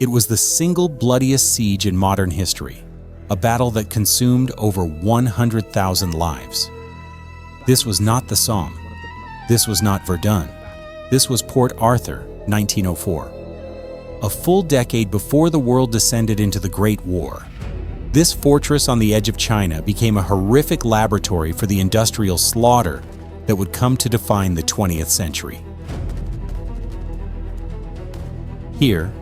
It was the single bloodiest siege in modern history, a battle that consumed over 100,000 lives. This was not the Somme. This was not Verdun. This was Port Arthur, 1904. A full decade before the world descended into the Great War, this fortress on the edge of China became a horrific laboratory for the industrial slaughter that would come to define the 20th century. Here,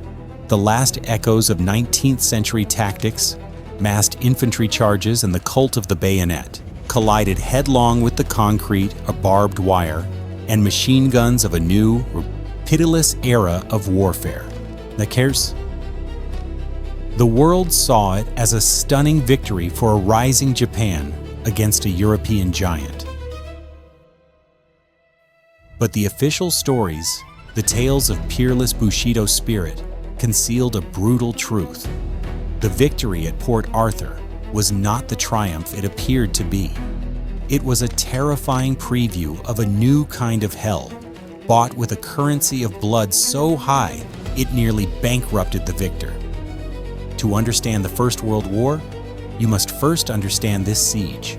the last echoes of 19th century tactics, massed infantry charges, and the cult of the bayonet collided headlong with the concrete, a barbed wire, and machine guns of a new, pitiless era of warfare. The world saw it as a stunning victory for a rising Japan against a European giant. But the official stories, the tales of peerless Bushido spirit, concealed a brutal truth. The victory at Port Arthur was not the triumph it appeared to be. It was a terrifying preview of a new kind of hell, bought with a currency of blood so high it nearly bankrupted the victor. To understand the First World War, you must first understand this siege.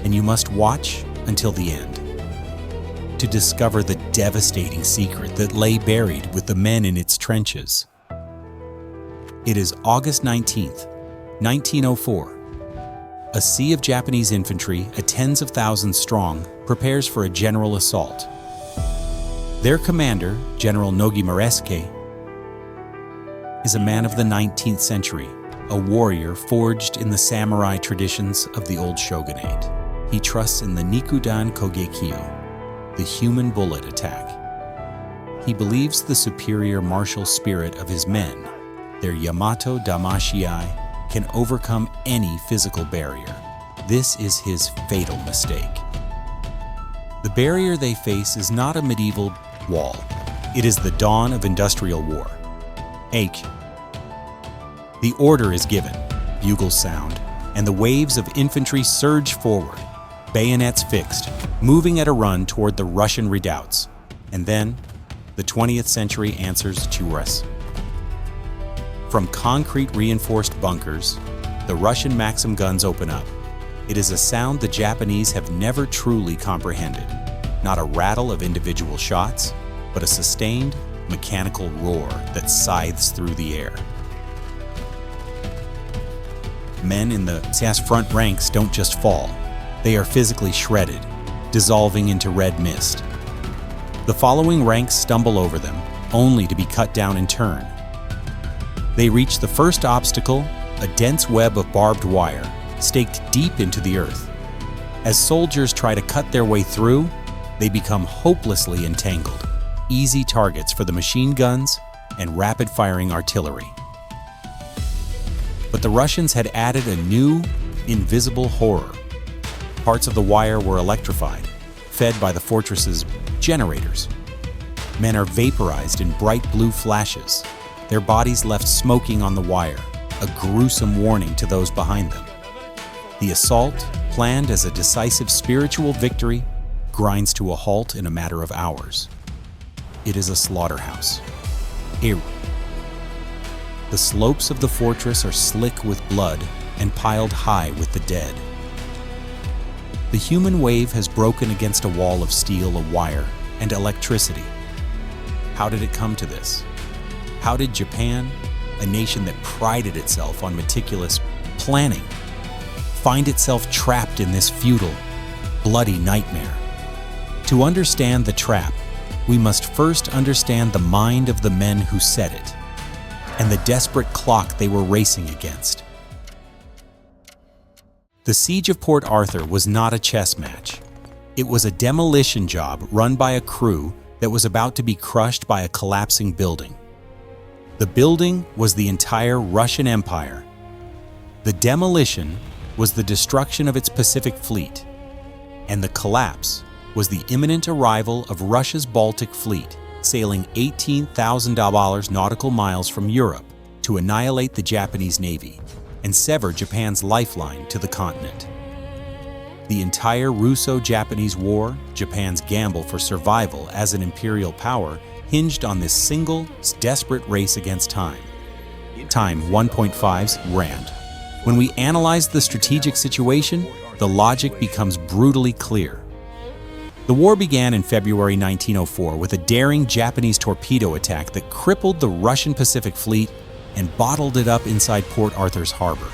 And you must watch until the end to discover the devastating secret that lay buried with the men in its trenches. It is August 19th, 1904. A sea of Japanese infantry, a tens of thousands strong, prepares for a general assault. Their commander, General Nogi, is a man of the 19th century, a warrior forged in the samurai traditions of the old shogunate. He trusts in the Nikudan Kogekyo, the human bullet attack. He believes the superior martial spirit of his men, their Yamato Damashii, can overcome any physical barrier. This is his fatal mistake. The barrier they face is not a medieval wall. It is the dawn of industrial war. H. The order is given, bugles sound, and the waves of infantry surge forward, bayonets fixed, moving at a run toward the Russian redoubts. And then, the 20th century answers to us. From concrete reinforced bunkers, the Russian Maxim guns open up. It is a sound the Japanese have never truly comprehended. Not a rattle of individual shots, but a sustained, mechanical roar that scythes through the air. Men in the SAS front ranks don't just fall. They are physically shredded, dissolving into red mist. The following ranks stumble over them, only to be cut down in turn. They reach the first obstacle, a dense web of barbed wire, staked deep into the earth. As soldiers try to cut their way through, they become hopelessly entangled, easy targets for the machine guns and rapid-firing artillery. But the Russians had added a new, invisible horror. Parts of the wire were electrified, fed by the fortress's generators. Men are vaporized in bright blue flashes, their bodies left smoking on the wire, a gruesome warning to those behind them. The assault, planned as a decisive spiritual victory, grinds to a halt in a matter of hours. It is a slaughterhouse. The slopes of the fortress are slick with blood and piled high with the dead. The human wave has broken against a wall of steel, a wire, and electricity. How did it come to this? How did Japan, a nation that prided itself on meticulous planning, find itself trapped in this futile, bloody nightmare? To understand the trap, we must first understand the mind of the men who set it, and the desperate clock they were racing against. The siege of Port Arthur was not a chess match. It was a demolition job run by a crew that was about to be crushed by a collapsing building. The building was the entire Russian Empire. The demolition was the destruction of its Pacific fleet, and the collapse was the imminent arrival of Russia's Baltic fleet, sailing 18,000 nautical miles from Europe to annihilate the Japanese Navy and sever Japan's lifeline to the continent. The entire Russo-Japanese War, Japan's gamble for survival as an imperial power, hinged on this single, desperate race against time. Time 1.5's Rand. When we analyze the strategic situation, the logic becomes brutally clear. The war began in February 1904 with a daring Japanese torpedo attack that crippled the Russian Pacific Fleet and bottled it up inside Port Arthur's harbor.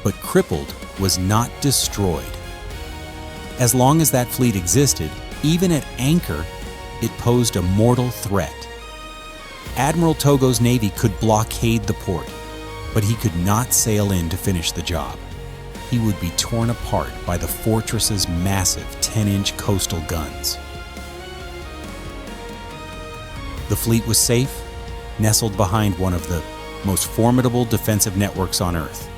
But crippled was not destroyed. As long as that fleet existed, even at anchor, it posed a mortal threat. Admiral Togo's navy could blockade the port, but he could not sail in to finish the job. He would be torn apart by the fortress's massive 10-inch coastal guns. The fleet was safe, nestled behind one of the most formidable defensive networks on Earth.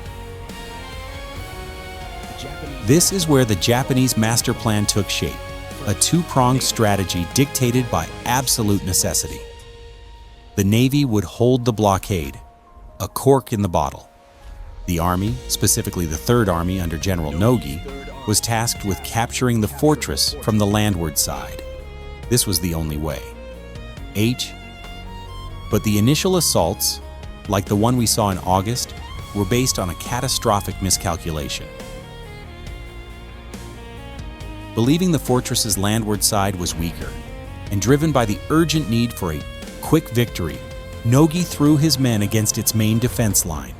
This is where the Japanese master plan took shape, a two-pronged strategy dictated by absolute necessity. The Navy would hold the blockade, a cork in the bottle. The Army, specifically the Third Army under General Nogi, was tasked with capturing the fortress from the landward side. This was the only way. But the initial assaults, like the one we saw in August, were based on a catastrophic miscalculation. Believing the fortress's landward side was weaker, and driven by the urgent need for a quick victory, Nogi threw his men against its main defense line.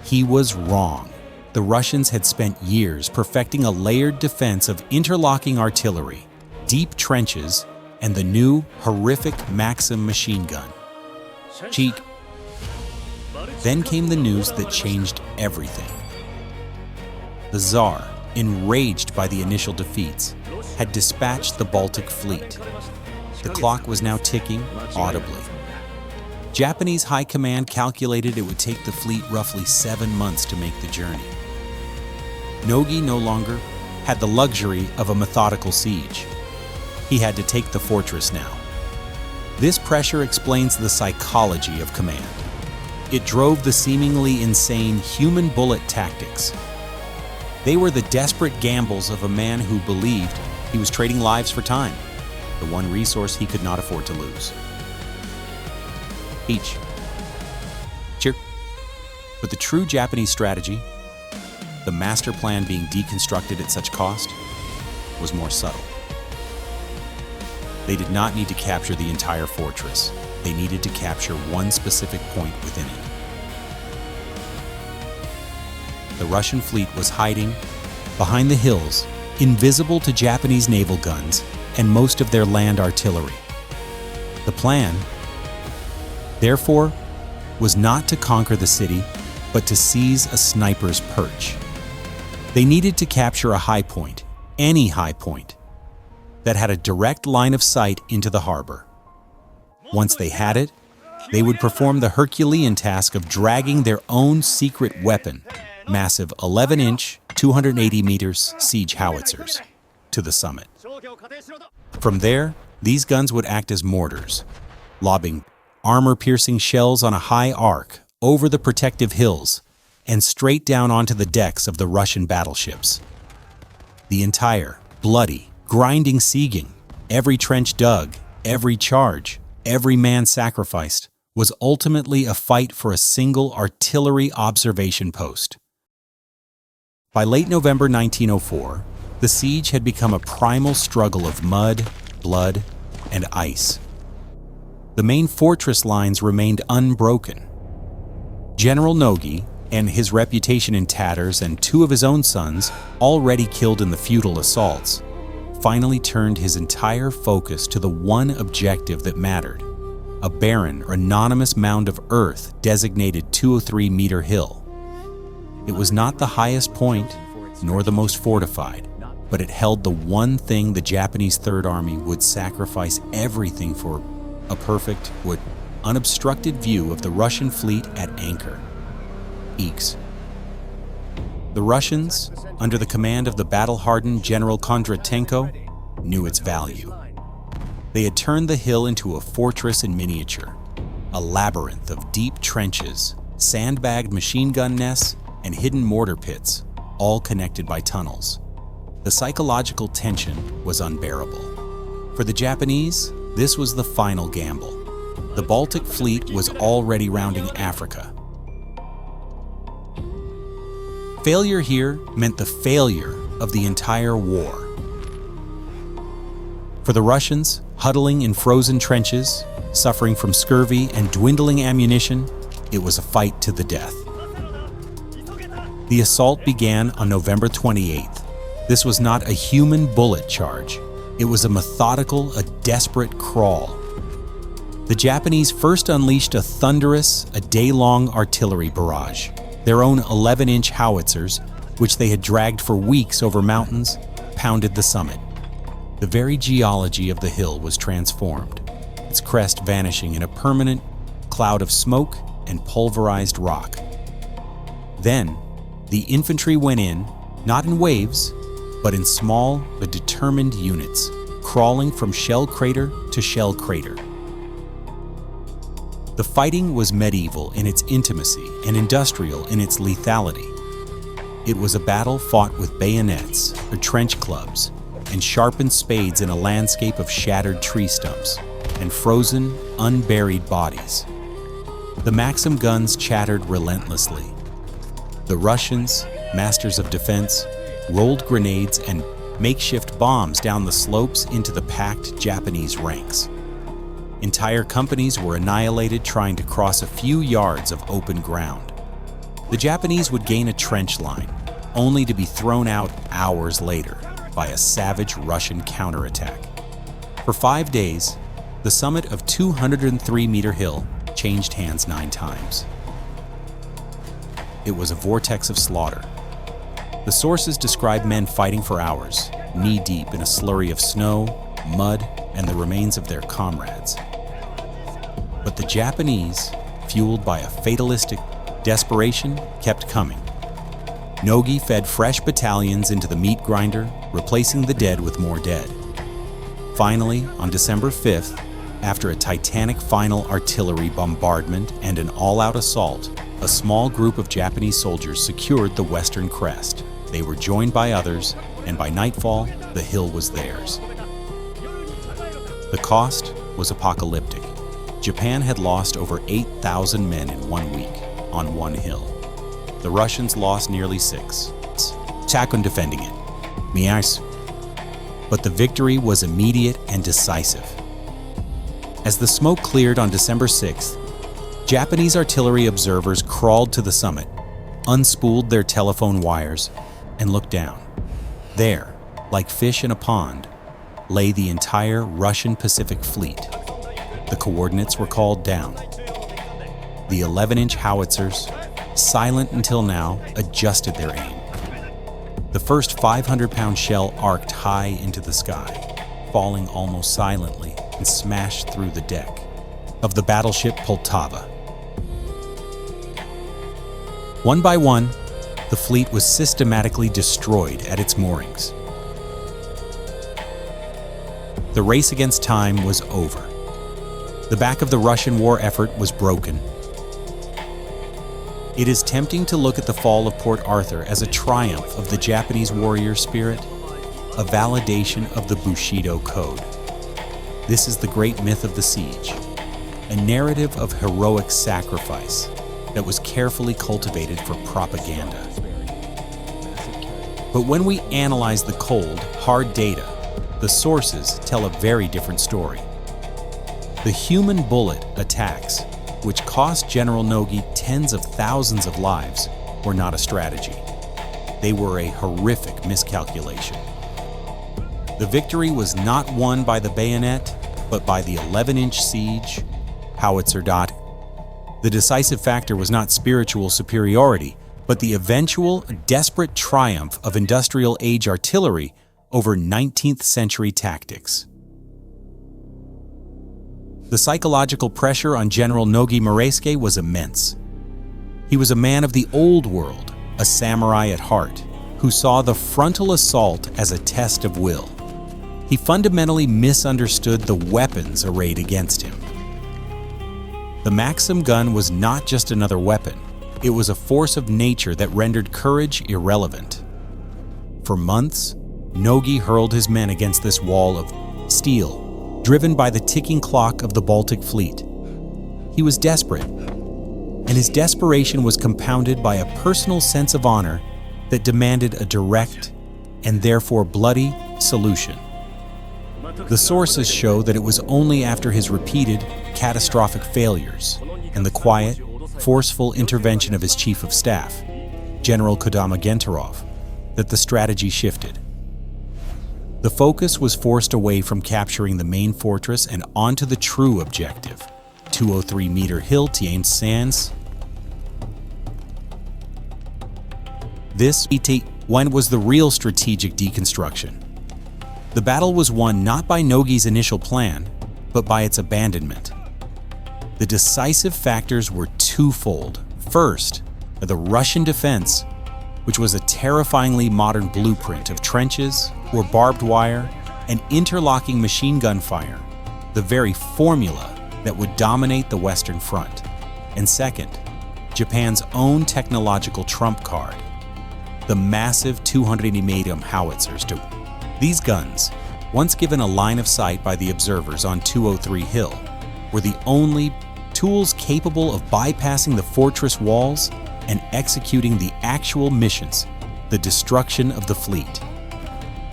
He was wrong. The Russians had spent years perfecting a layered defense of interlocking artillery, deep trenches, and the new, horrific Maxim machine gun. Then came the news that changed everything. The Tsar, enraged by the initial defeats, had dispatched the Baltic fleet. The clock was now ticking audibly. Japanese high command calculated it would take the fleet roughly 7 months to make the journey. Nogi no longer had the luxury of a methodical siege. He had to take the fortress now. This pressure explains the psychology of command. It drove the seemingly insane human bullet tactics. They were the desperate gambles of a man who believed he was trading lives for time, the one resource he could not afford to lose. But the true Japanese strategy, the master plan being deconstructed at such cost, was more subtle. They did not need to capture the entire fortress. They needed to capture one specific point within it. The Russian fleet was hiding behind the hills, invisible to Japanese naval guns and most of their land artillery. The plan, therefore, was not to conquer the city, but to seize a sniper's perch. They needed to capture a high point, any high point, that had a direct line of sight into the harbor. Once they had it, they would perform the Herculean task of dragging their own secret weapon, massive 11-inch, 280 meters siege howitzers, to the summit. From there, these guns would act as mortars, lobbing armor-piercing shells on a high arc over the protective hills and straight down onto the decks of the Russian battleships. The entire, bloody, grinding sieging, every trench dug, every charge, every man sacrificed, was ultimately a fight for a single artillery observation post. By late November 1904, the siege had become a primal struggle of mud, blood, and ice. The main fortress lines remained unbroken. General Nogi, and his reputation in tatters, and 2 of his own sons, already killed in the futile assaults, finally turned his entire focus to the one objective that mattered, a barren, anonymous mound of earth designated 203-meter hill. It was not the highest point, nor the most fortified, but it held the one thing the Japanese Third Army would sacrifice everything for: a perfect, unobstructed view of the Russian fleet at anchor. The Russians, under the command of the battle-hardened General Kondratenko, knew its value. They had turned the hill into a fortress in miniature, a labyrinth of deep trenches, sandbagged machine gun nests, and hidden mortar pits, all connected by tunnels. The psychological tension was unbearable. For the Japanese, this was the final gamble. The Baltic Fleet was already rounding Africa. Failure here meant the failure of the entire war. For the Russians, huddling in frozen trenches, suffering from scurvy and dwindling ammunition, it was a fight to the death. The assault began on November 28th. This was not a human bullet charge. It was a methodical, a desperate crawl. The Japanese first unleashed a thunderous, a day-long artillery barrage. Their own 11-inch howitzers, which they had dragged for weeks over mountains, pounded the summit. The very geology of the hill was transformed, its crest vanishing in a permanent cloud of smoke and pulverized rock. Then, the infantry went in, not in waves, but in small but determined units, crawling from shell crater to shell crater. The fighting was medieval in its intimacy and industrial in its lethality. It was a battle fought with bayonets or trench clubs and sharpened spades in a landscape of shattered tree stumps and frozen, unburied bodies. The Maxim guns chattered relentlessly. The Russians, masters of defense, rolled grenades and makeshift bombs down the slopes into the packed Japanese ranks. Entire companies were annihilated trying to cross a few yards of open ground. The Japanese would gain a trench line, only to be thrown out hours later by a savage Russian counterattack. For 5 days, the summit of 203-meter hill changed hands 9 times. It was a vortex of slaughter. The sources describe men fighting for hours, knee-deep in a slurry of snow, mud, and the remains of their comrades. But the Japanese, fueled by a fatalistic desperation, kept coming. Nogi fed fresh battalions into the meat grinder, replacing the dead with more dead. Finally, on December 5th, after a titanic final artillery bombardment and an all-out assault, a small group of Japanese soldiers secured the western crest. They were joined by others, and by nightfall, the hill was theirs. The cost was apocalyptic. Japan had lost over 8,000 men in 1 week on one hill. The Russians lost nearly 6. Attack on defending it. Mias. But the victory was immediate and decisive. As the smoke cleared on December 6th, Japanese artillery observers crawled to the summit, unspooled their telephone wires, and looked down. There, like fish in a pond, lay the entire Russian Pacific Fleet. The coordinates were called down. The 11-inch howitzers, silent until now, adjusted their aim. The first 500-pound shell arced high into the sky, falling almost silently and smashed through the deck of the battleship Poltava. One by one, the fleet was systematically destroyed at its moorings. The race against time was over. The back of the Russian war effort was broken. It is tempting to look at the fall of Port Arthur as a triumph of the Japanese warrior spirit, a validation of the Bushido Code. This is the great myth of the siege, a narrative of heroic sacrifice that was carefully cultivated for propaganda. But when we analyze the cold, hard data, the sources tell a very different story. The human bullet attacks, which cost General Nogi tens of thousands of lives, were not a strategy. They were a horrific miscalculation. The victory was not won by the bayonet, but by the 11-inch siege, howitzer dot. The decisive factor was not spiritual superiority, but the eventual, desperate triumph of industrial age artillery over 19th century tactics. The psychological pressure on General Nogi Muresuke was immense. He was a man of the old world, a samurai at heart, who saw the frontal assault as a test of will. He fundamentally misunderstood the weapons arrayed against him. The Maxim gun was not just another weapon. It was a force of nature that rendered courage irrelevant. For months, Nogi hurled his men against this wall of steel, driven by the ticking clock of the Baltic Fleet. He was desperate, and his desperation was compounded by a personal sense of honor that demanded a direct, and therefore bloody, solution. The sources show that it was only after his repeated, catastrophic failures and the quiet, forceful intervention of his chief of staff, General Kodama Gentarov, that the strategy shifted. The focus was forced away from capturing the main fortress and onto the true objective, 203-meter hill Tien-Sans. This one was the real strategic deconstruction. The battle was won not by Nogi's initial plan, but by its abandonment. The decisive factors were twofold. First, the Russian defense, which was a terrifyingly modern blueprint of trenches or barbed wire and interlocking machine gun fire, the very formula that would dominate the Western Front. And second, Japan's own technological trump card, the massive 280mm howitzers. These guns, once given a line of sight by the observers on 203 Hill, were the only tools capable of bypassing the fortress walls and executing the actual missions, the destruction of the fleet.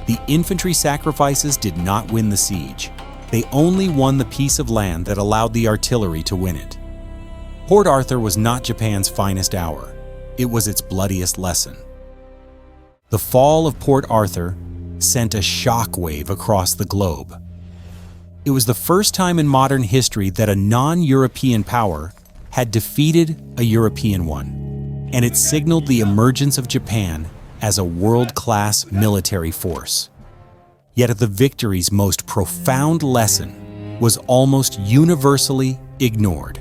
The infantry sacrifices did not win the siege. They only won the piece of land that allowed the artillery to win it. Port Arthur was not Japan's finest hour. It was its bloodiest lesson. The fall of Port Arthur sent a shockwave across the globe. It was the first time in modern history that a non-European power had defeated a European one, and it signaled the emergence of Japan as a world-class military force. Yet the victory's most profound lesson was almost universally ignored.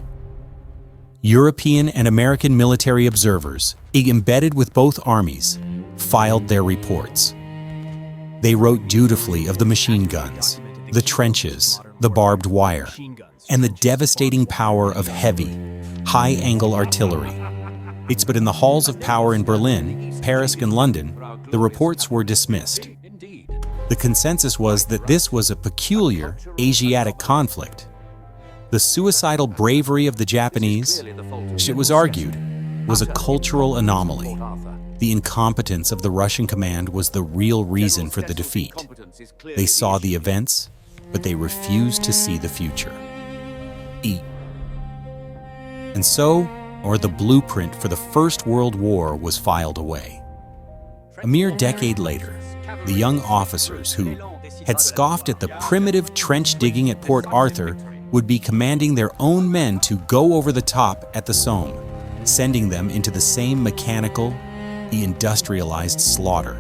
European and American military observers, embedded with both armies, filed their reports. They wrote dutifully of the machine guns, the trenches, the barbed wire, and the devastating power of heavy, high-angle artillery. But in the halls of power in Berlin, Paris, and London, the reports were dismissed. The consensus was that this was a peculiar Asiatic conflict. The suicidal bravery of the Japanese, it was argued, was a cultural anomaly. The incompetence of the Russian command was the real reason for the defeat. They saw the events, but they refused to see the future. And so, the blueprint for the First World War was filed away. A mere decade later, the young officers who had scoffed at the primitive trench digging at Port Arthur would be commanding their own men to go over the top at the Somme, sending them into the same mechanical, industrialized slaughter.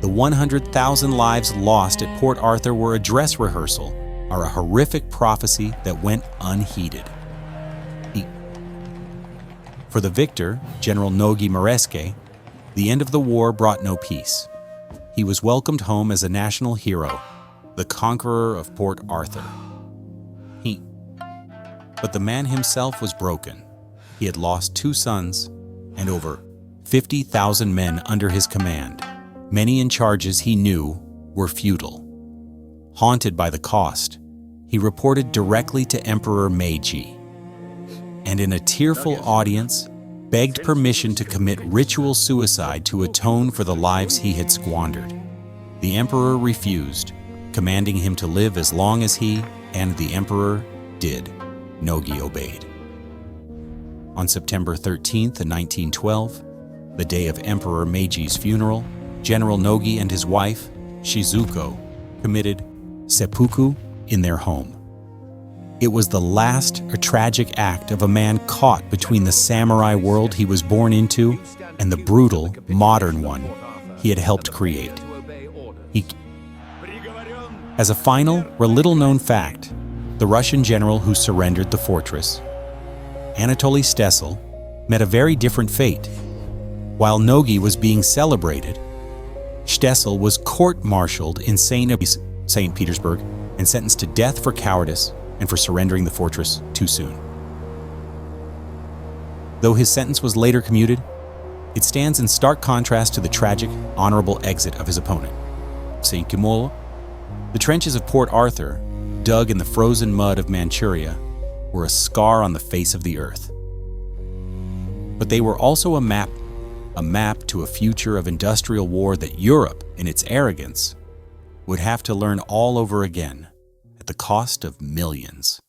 The 100,000 lives lost at Port Arthur were a dress rehearsal, or a horrific prophecy that went unheeded. For the victor, General Nogi, the end of the war brought no peace. He was welcomed home as a national hero, the conqueror of Port Arthur. But the man himself was broken. He had lost 2 sons and over 50,000 men under his command, many in charges he knew were futile. Haunted by the cost, he reported directly to Emperor Meiji, and in a tearful audience, begged permission to commit ritual suicide to atone for the lives he had squandered. The emperor refused, commanding him to live as long as he and the emperor did. Nogi obeyed. On September 13th, 1912, the day of Emperor Meiji's funeral, General Nogi and his wife, Shizuko, committed seppuku in their home. It was the last tragic act of a man caught between the samurai world he was born into and the brutal, modern one he had helped create. As a final or little-known fact, the Russian general who surrendered the fortress, Anatoly Stessel, met a very different fate. While Nogi was being celebrated, Stessel was court-martialed in St. Petersburg and sentenced to death for cowardice and for surrendering the fortress too soon. Though his sentence was later commuted, it stands in stark contrast to the tragic, honorable exit of his opponent. The trenches of Port Arthur dug in the frozen mud of Manchuria, were a scar on the face of the earth. But they were also a map to a future of industrial war that Europe, in its arrogance, would have to learn all over again at the cost of millions.